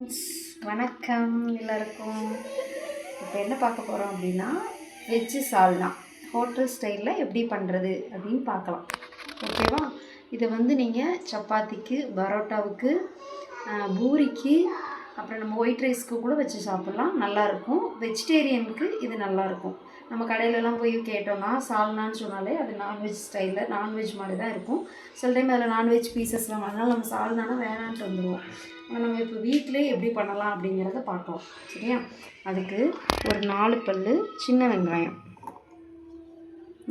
வணக்கம் எல்லாருக்கும். இப்போ என்ன பார்க்க போகிறோம் அப்படின்னா, வெஜ்ஜு சால்னா ஹோட்டல் ஸ்டைலில் எப்படி பண்ணுறது அப்படின்னு பார்க்கலாம். ஓகேவா? இதை நீங்கள் சப்பாத்திக்கு, பரோட்டாவுக்கு, பூரிக்கு, அப்புறம் நம்ம ஒயிட் ரைஸ்க்கு கூட வச்சு சாப்பிட்லாம். நல்லாயிருக்கும். வெஜிடேரியனுக்கு இது நல்லாயிருக்கும். நம்ம கடையிலலாம் போய் கேட்டோம்னா சால்னான்னு சொன்னாலே அது நான்வெஜ் ஸ்டைலில் நான்வெஜ் மாதிரி தான் இருக்கும். சில டைம் அதில் நான்வெஜ் பீசஸ்லாம் அதனால் நம்ம சால்னானா வேணான்ட்டு வந்துடுவோம். நம்ம இப்போ வீட்டிலே எப்படி பண்ணலாம் அப்படிங்கிறத பார்க்கலாம். சரியா? அதுக்கு ஒரு 4 பல் சின்ன வெங்காயம்,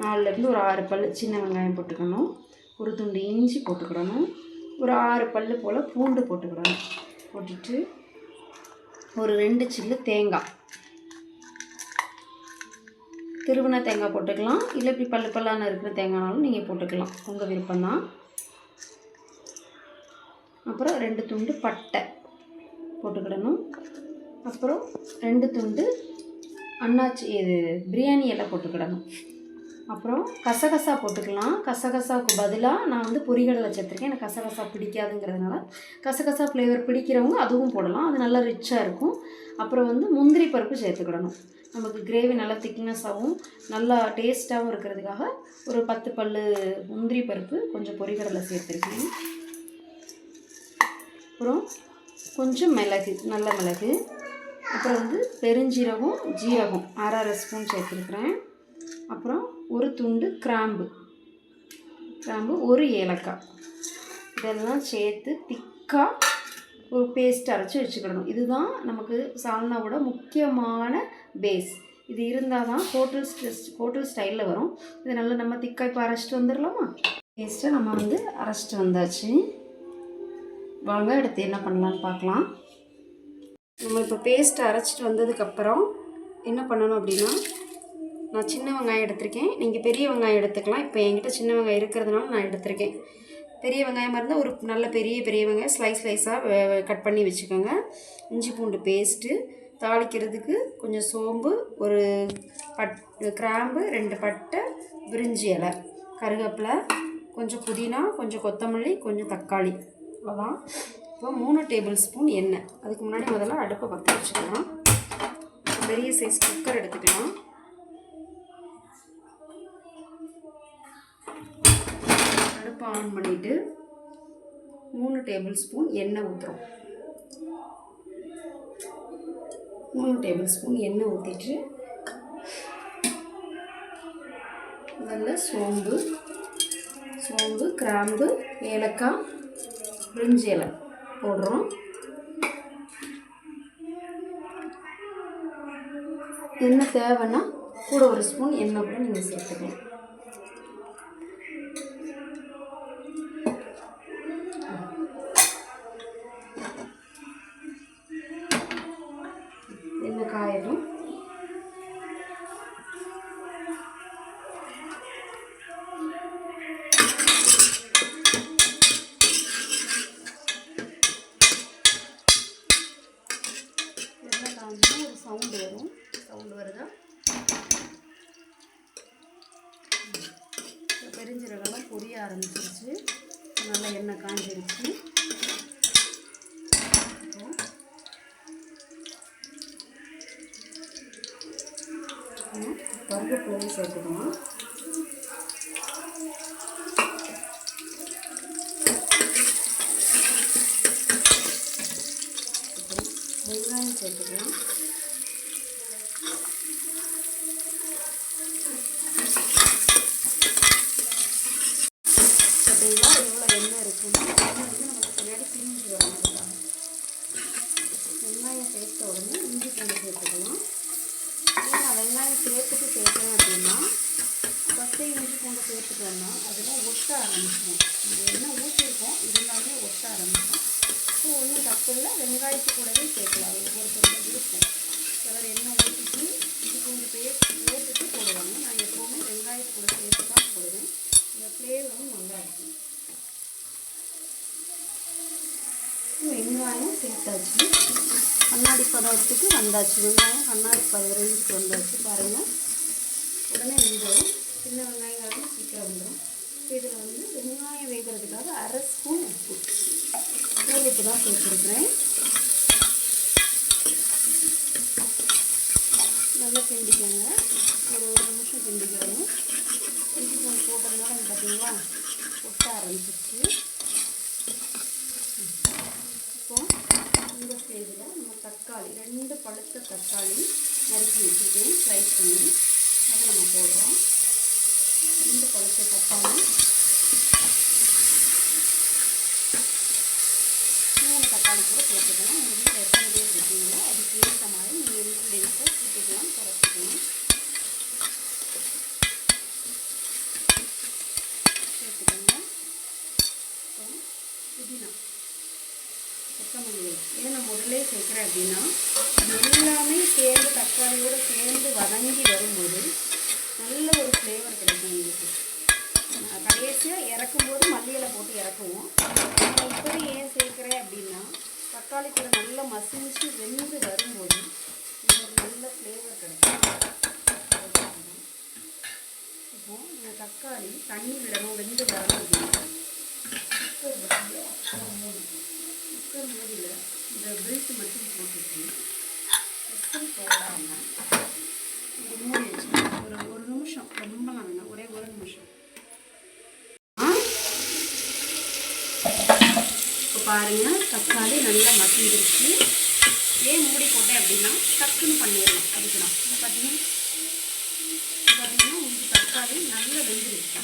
4லேருந்து ஒரு 6 பல் சின்ன வெங்காயம் போட்டுக்கணும். ஒரு துண்டு இஞ்சி போட்டுக்கிடணும். ஒரு 6 பல் போல் பூண்டு போட்டுக்கிடணும். போட்டுட்டு ஒரு 2 சில்லு தேங்காய், திருவின தேங்காய் போட்டுக்கலாம். இல்லை இப்படி பல்லான இருக்கிற தேங்காய்னாலும் நீங்கள் போட்டுக்கலாம், உங்கள் விருப்பம்தான். அப்புறம் 2 துண்டு பட்டை போட்டுக்கிடணும். அப்புறம் 2 துண்டு அன்னாச்சி இது பிரியாணி எல்லாம் போட்டுக்கிடணும். அப்புறம் கசகசா போட்டுக்கலாம். கசகசாவுக்கு பதிலாக நான் பொரிகடலை சேர்த்துருக்கேன். எனக்கு கசகசா பிடிக்காதுங்கிறதுனால கசகசா ஃப்ளேவர் பிடிக்கிறவங்க அதுவும் போடலாம், அது நல்லா ரிச்சாக இருக்கும். அப்புறம் முந்திரி பருப்பு சேர்த்துக்கிடணும். நமக்கு கிரேவி நல்லா திக்னஸாகவும் நல்லா டேஸ்ட்டாகவும் இருக்கிறதுக்காக ஒரு 10 பல் முந்திரி பருப்பு, கொஞ்சம் பொரிகடலை சேர்த்துருக்கேன். அப்புறம் கொஞ்சம் மிளகு, நல்ல மிளகு. அப்புறம் பெருஞ்சீரகம், ஜீரகம் 1/2 ஸ்பூன் சேர்த்துருக்குறேன். அப்புறம் ஒரு துண்டு கிராம்பு, ஒரு ஏலக்காய், இதெல்லாம் சேர்த்து திக்காக ஒரு பேஸ்ட் அரைச்சி வச்சுக்கிடணும். இதுதான் நமக்கு சால்னாவோட முக்கியமான பேஸ். இது இருந்தால் தான் ஹோட்டல் ஸ்டைலில் வரும். இது நல்லா நம்ம திக்காக இப்போ அரைச்சிட்டு வந்துடலாமா? பேஸ்ட்டை நம்ம அரைச்சிட்டு வந்தாச்சு. வாங்க எடுத்து என்ன பண்ணலான்னு பார்க்கலாம். நம்ம இப்போ பேஸ்ட்டை அரைச்சிட்டு வந்ததுக்கப்புறம் என்ன பண்ணணும் அப்படின்னா, நான் சின்ன வெங்காயம் எடுத்திருக்கேன். நீங்கள் பெரிய வெங்காயம் எடுத்துக்கலாம். இப்போ என்கிட்ட சின்ன வெங்காயம் இருக்கிறதுனால நான் எடுத்திருக்கேன். பெரிய வெங்காயமாக இருந்தால் ஒரு நல்ல பெரிய வெங்காயம் ஸ்லைஸாக கட் பண்ணி வச்சுக்கோங்க. இஞ்சி பூண்டு பேஸ்ட்டு, தாளிக்கிறதுக்கு கொஞ்சம் சோம்பு, ஒரு கிராம்பு, 2 பட்டை, பிரிஞ்சி இலை, கருவேப்பிலை, கொஞ்சம் புதினா, கொஞ்சம் கொத்தமல்லி, கொஞ்சம் தக்காளி, அவ்வளோதான். இப்போ 3 டேபிள் ஸ்பூன் எண்ணெய். அதுக்கு முன்னாடி முதல்ல அடுப்பை பற்ற வச்சுக்கலாம். பெரிய சைஸ் குக்கர் எடுத்துக்கலாம். அடுப்பை ஆன் பண்ணிவிட்டு 3 டேபிள் ஸ்பூன் எண்ணெய் ஊற்றுறோம். 3 டேபிள் ஸ்பூன் எண்ணெய் ஊற்றிட்டு நல்ல சோம்பு, கிராம்பு, ஏலக்காய், பிரிஞ்சி இலை போடுறோம். எண்ணெய் தேவைன்னா கூட ஒரு ஸ்பூன் எண்ணெய் கூட நீங்கள் சேர்த்துக்கலாம். எண்ணெய் காயட்டும். ஒரு சவுண்டு வருதா? பெருஞ்சீரகம்லாம் பொரிய ஆரம்பிச்சிருச்சு. நல்லா எண்ணெய் காஞ்சிருச்சு. கருவேப்பிலை சேர்த்துக்கலாம். வெங்காயம் சேர்த்துக்கலாம். பார்த்தீங்களா எவ்வளோ எண்ணெய் இருக்குன்னு. நமக்கு பின்னாடி பிரிஞ்சு வரணும். வெங்காயம் சேர்த்த உடனே இஞ்சி பூண்டு சேர்த்துக்கலாம். நான் வெங்காயம் சேர்க்குறேன் அப்படின்னா ஃபஸ்ட்டே இஞ்சி பூண்டு சேர்த்துட்டோம்னா அதெல்லாம் ஒட்ட ஆரம்பிச்சிடும். நம்ம எண்ணெய் ஊற்றிருக்கோம், இருந்தாலுமே ஒட்ட ஆரம்பிக்கும். ஸோ ஒன்றும் தப்பு இல்லை, வெங்காயத்து கூடவே சேர்க்கலாம். ஒவ்வொருத்தருடைய விருப்பம். சிலர் எண்ணெய் ஊற்றிட்டு இஞ்சி பூண்டு சேர்த்துட்டு போடுவாங்க. நான் எப்போவுமே வெங்காயத்து கூட சேர்த்து தான் போடுவேன். இந்த ஃப்ளேவரும் நல்லா இருக்கும். வெங்காயம் சேர்த்தாச்சு. கண்ணாடி பதத்துக்கு வந்தாச்சு. வெங்காயம் கண்ணாடி ரேஞ்சுக்கு வந்தாச்சு. பாருங்கள், உடனே வெந்துடும். சின்ன வெங்காயம் சீக்கிரம் வந்துடும். இதில் வெங்காயம் வேகிறதுக்காக 1/2 ஸ்பூன் உப்பு தான் சேர்த்துருக்குறேன். கொட்ட ஆரம்பிச்சிருச்சு. இப்போது இந்த ஸ்டேஜில் நம்ம தக்காளி 2 பழுத்த தக்காளி நறுக்கி வச்சுருக்கேன் ஸ்லைஸ் பண்ணி, அதை நம்ம போடுறோம். 2 பழுத்த தக்காளி, 3 தக்காளி கூட போட்டுக்கலாம். உங்கள் வீட்டில் எத்தனை பேர் இருக்கீங்களோ அதுக்கு ஏற்ற மாதிரி நீங்கள் இன்க்ரீடியன்ஸை கூட்டிக்கலாம், குறைச்சிக்கலாம். சேர்த்துக்கோங்க. அப்புறம் புதினா, கொத்தமல்லி. இதை நான் முதல்ல சேர்க்குறேன் அப்படின்னா இது எல்லாமே சேர்ந்து தக்காளியோடு சேர்ந்து வதங்கி வரும்போது நல்ல ஒரு ஃப்ளேவர் கிடைக்கும் எங்களுக்கு. கடைசியாக இறக்கும்போது மல்லி இலை போட்டு இறக்குவோம். இப்போது ஏன் சேர்க்குறேன் அப்படின்னா தக்காளி கூட நல்லா மசிஞ்சு வெந்து வரும்போது ஒரு நல்ல ஃப்ளேவர் கிடைக்கும். இப்போது இந்த தக்காளி தண்ணி விடணும், வெந்து வரணும் அப்படின்னா குக்கர் மூடியில் இந்த பெல்ட் மட்டும் போட்டுட்டு விசில் போடாமல் இது மூடி வச்சு ஒரு நிமிஷம், ரொம்பலாம் வேணாம், ஒரே ஒரு நிமிஷம். இப்போ பாருங்கள் தக்காளி நல்லா மசிஞ்சிருச்சு. ஏன் மூடி போட்டேன் அப்படின்னா டக்குன்னு பண்ணிடலாம். அதுக்கு தான் இப்போ பார்த்தீங்கன்னா உங்களுக்கு தக்காளி நல்லா வெந்துருச்சு.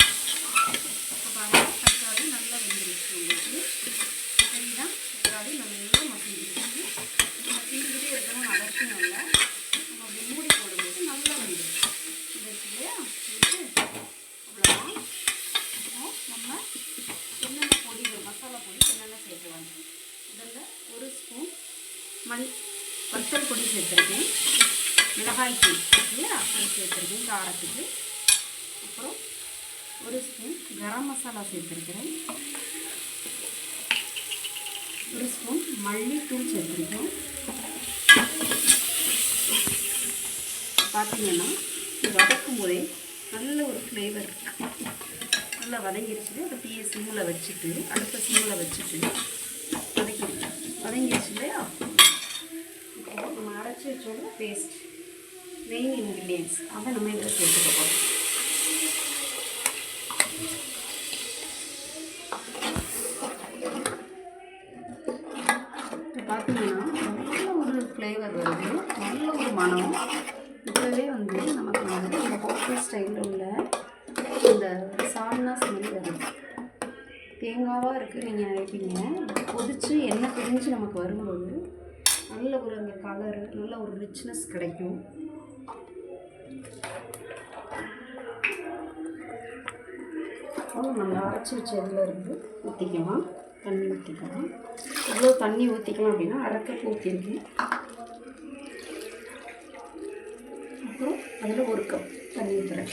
இப்போ பாருங்கள் தக்காளி நல்லா வெந்துருச்சு. உங்களுக்கு சரிதான், தக்காளி நல்லா மசிஞ்சிருச்சு. நம்ம கிண்டிக்கிட்டே இருக்கணும், அவசியம் இல்லை. நம்ம அப்படி மூடி போடும்போது நல்லா வந்துடும் இல்லையா. அவ்வளோதான். நம்ம என்னென்ன பொடிகள், மசாலா பொடி என்னென்ன சேர்க்கலாம். இதில் 1 ஸ்பூன் வத்தல் பொடி சேர்த்துருக்கேன், மிளகாய் தூள் இல்லையா அது சேர்த்துருக்கேன் காரத்துக்கு. அப்புறம் 1 ஸ்பூன் கரம் மசாலா சேர்த்துருக்கிறேன், 1 ஸ்பூன் மல்லித்தூள் சேர்த்துருக்கேன். பார்த்தீங்கன்னா இது வதக்கும் போதே நல்ல ஒரு ஃப்ளேவர் நல்லா வதங்கிடுச்சு. அதை தீயை சிம்மில் வச்சுட்டு, அடுத்த சிம்மில் வச்சுட்டு வதங்கிடுச்சு இல்லையா. இப்போது நம்ம அரைச்சி வச்சோட பேஸ்ட், மெயின் இன்க்ரீடியன்ட்ஸ் அதை நம்ம இதில் சேர்த்துக்க போகிறோம். இப்போ பார்த்தீங்கன்னா நல்ல ஒரு ஃப்ளேவர் வருது, நல்ல ஒரு மனம். இப்போவே வந்து நமக்கு வந்து இந்த ஹோட்டல் ஸ்டைலில் உள்ள இந்த சால்னா ஸ்மெல் வருது. தேங்காவாக இருக்குது நீங்கள் நினைப்பீங்க, கொதித்து எண்ணெய் பிரிஞ்சு நமக்கு வரும்போது நல்ல ஒரு அந்த கலரு, நல்ல ஒரு ரிச்னஸ் கிடைக்கும். நல்லா அரைச்சி வச்ச இதில் இருந்து ஊற்றிக்கலாம், தண்ணி ஊற்றிக்கலாம். எவ்வளோ தண்ணி ஊற்றிக்கலாம் அப்படின்னா 1/2 கப் ஊற்றிருக்கேன். அப்புறம் அதில் 1 கப் தண்ணி ஊற்றுறேன்.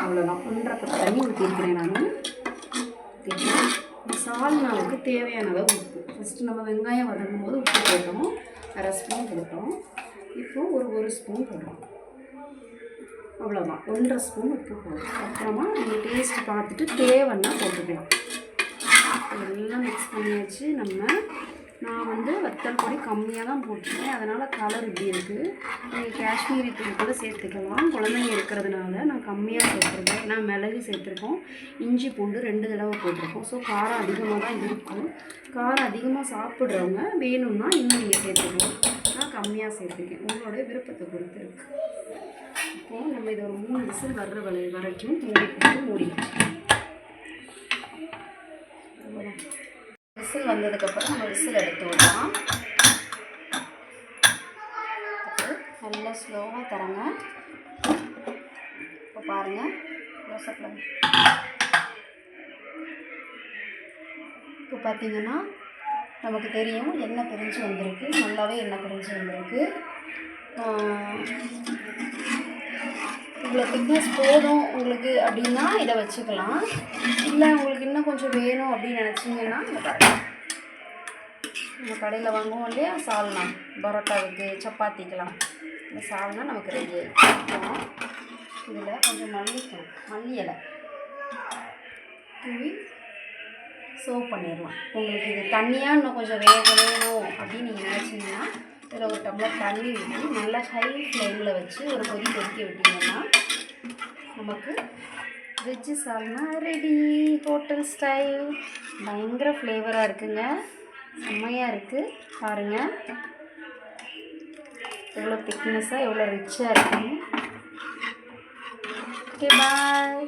அவ்வளோதான், 1/2 கப் தண்ணி ஊற்றிருக்கிறேன் நான். சால்னாவுக்கு தேவையான அளவு உப்பு. ஃபஸ்ட்டு நம்ம வெங்காயம் வதங்கும் போது உப்பு போட்டோம், 1/2 ஸ்பூன் போட்டோம். இப்போது ஒரு ஸ்பூன் போடுறோம். அவ்வளோதான், 1/2 ஸ்பூன் உப்பு போடுறோம். அப்புறமா நீங்கள் டேஸ்ட்டு பார்த்துட்டு தேவைன்னா போட்டுக்கலாம். எல்லாம் மிக்ஸ் பண்ணியாச்சு. நான் வந்து வத்தல் பொடி கம்மியாக தான் போட்டிருக்கேன், அதனால் கலர் இப்படி இருக்குது. நீங்கள் காஷ்மீரி தூள் கூட சேர்த்துக்கலாம், குழந்தைங்க இருக்கிறதுனால நான் கம்மியாக சேர்த்துருக்கேன். நான் மிளகு சேர்த்துருக்கோம், இஞ்சி பூண்டு 2 தடவை போட்டிருக்கோம். ஸோ காரம் அதிகமாக தான் இருக்கும். காரம் அதிகமாக சாப்பிட்றவங்க வேணும்னா இன்னும் நீங்கள் சேர்த்துக்கலாம். நான் கம்மியாக சேர்த்துருக்கேன், உங்களோட விருப்பத்தை பொறுத்து இருக்குது. இப்போது நம்ம இதை ஒரு 3 விசில் வர்ற வரைக்கும் மூடி விசில் வந்ததுக்கப்புறம் நம்ம விசில் எடுத்து விடலாம். நல்லா ஸ்லோவாக தரங்க. இப்போ பாருங்கள், க்ளோஸ்அப்பில் இப்போ பார்த்தீங்கன்னா நமக்கு தெரியும் எண்ணெய் பிரிஞ்சு வந்திருக்கு, நல்லாவே எண்ணெய் பிரிஞ்சு வந்திருக்கு. இவ்வளோ திக்னஸ் போதும் உங்களுக்கு அப்படின்னா இதை வச்சுக்கலாம். இல்லை உங்களுக்கு இன்னும் கொஞ்சம் வேணும் அப்படின்னு நினச்சிங்கன்னா இந்த பாருங்கள், நம்ம கடையில் வாங்குவோம் இல்லையா சால்னா, பரோட்டாவுக்கு சப்பாத்திக்கலாம் இந்த சால்னா நமக்கு ரெடி ஆகிடும். இதில் கொஞ்சம் மல்லி இலை தூவி சர்வ் பண்ணிடலாம். உங்களுக்கு இது தண்ணியாக இன்னும் கொஞ்சம் வேணும் அப்படின்னு நீங்கள் நினச்சிங்கன்னா இதில் 1 டம்ளர் தண்ணி ஊற்றி நல்லா ஹை ஃப்ளேமில் வச்சு ஒரு கொதிக்க விட்டிங்கன்னா நமக்கு வெஜ்ஜு சால்னா ரெடி. Hotel style. பயங்கர ஃப்ளேவராக இருக்குங்க. செம்மையாக இருக்குது பாருங்கள். எவ்வளோ திக்னஸாக எவ்வளோ ரிச்சாக இருக்குங்க. Okay bye.